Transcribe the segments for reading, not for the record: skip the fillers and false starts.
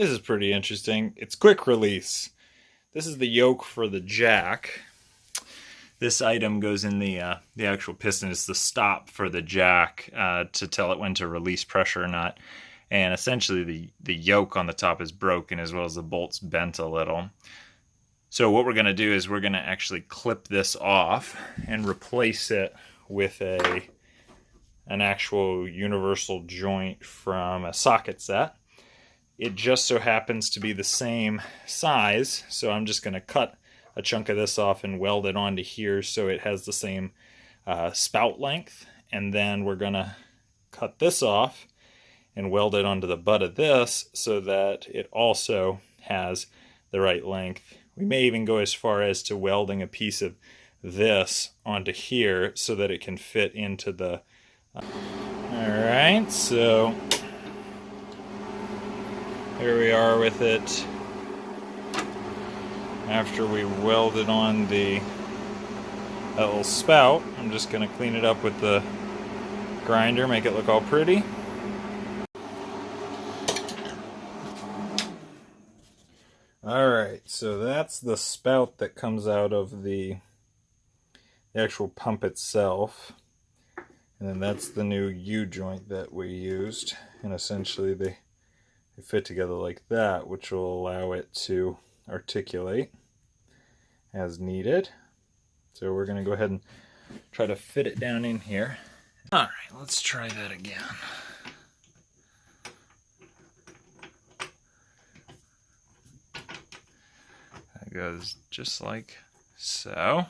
This is pretty interesting. It's quick release. This is the yoke for the jack. This item goes in the actual piston. It's the stop for the jack to tell it when to release pressure or not. And essentially the yoke on the top is broken, as well as the bolts bent a little. So what we're going to do is we're going to actually clip this off and replace it with an actual universal joint from a socket set. It just so happens to be the same size, so I'm just going to cut a chunk of this off and weld it onto here so it has the same spout length. And then we're going to cut this off and weld it onto the butt of this so that it also has the right length. We may even go as far as to welding a piece of this onto here so that it can fit into the... Alright, so here we are with it after we welded on that little spout. I'm just going to clean it up with the grinder, make it look all pretty. Alright, so that's the spout that comes out of the actual pump itself. And then that's the new U-joint that we used. And essentially they fit together like that, which will allow it to articulate as needed. So we're going to go ahead and try to fit it down in here. Alright, let's try that again. That goes just like so.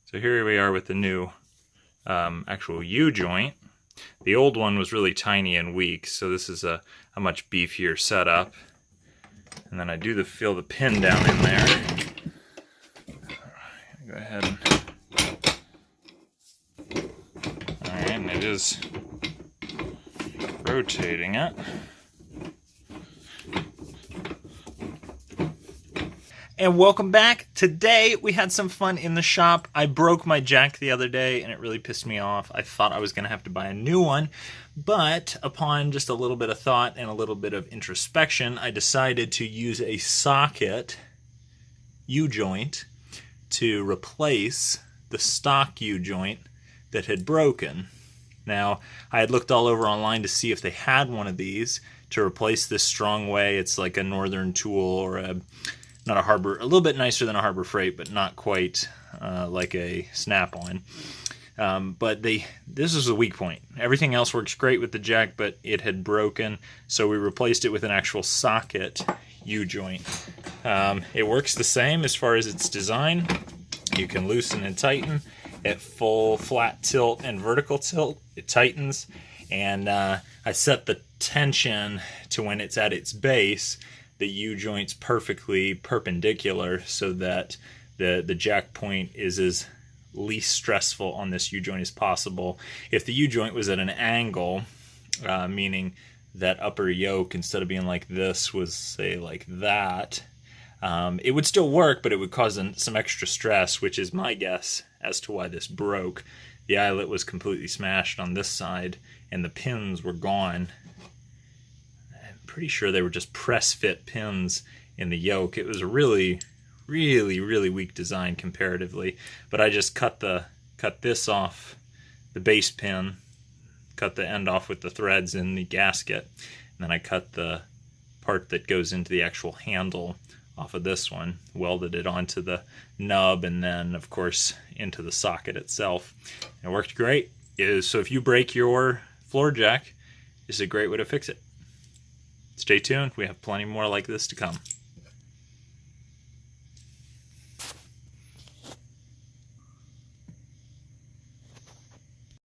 So here we are with the new actual U-joint. The old one was really tiny and weak, so this is a much beefier setup. And then I do feel the pin down in there. Go ahead and... Alright, and it is rotating it. And welcome back. Today we had some fun in the shop. I broke my jack the other day and it really pissed me off. I thought I was going to have to buy a new one, but upon just a little bit of thought and a little bit of introspection, I decided to use a socket U-joint to replace the stock U-joint that had broken. Now, I had looked all over online to see if they had one of these to replace this strong way. It's like a Nrothern tool or not a Harbor, a little bit nicer than a Harbor Freight, but not quite like a Snap-on. But this is a weak point. Everything else works great with the jack, but it had broken, so we replaced it with an actual socket U-joint. It works the same as far as its design. You can loosen and tighten. At full flat tilt and vertical tilt, it tightens. And I set the tension to when it's at its base. The U-joint's perfectly perpendicular so that the jack point is as least stressful on this U-joint as possible. If the U-joint was at an angle, meaning that upper yoke, instead of being like this, was, say, like that, it would still work, but it would cause some extra stress, which is my guess as to why this broke. The eyelet was completely smashed on this side, and the pins were gone. Pretty sure they were just press fit pins in the yoke. It was a really weak design comparatively, but I just cut this off the base pin, cut the end off with the threads in the gasket, and then I cut the part that goes into the actual handle off of this one, welded it onto the nub, and then of course into the socket itself. It worked great. So if you break your floor jack, this is a great way to fix it. Stay tuned, we have plenty more like this to come.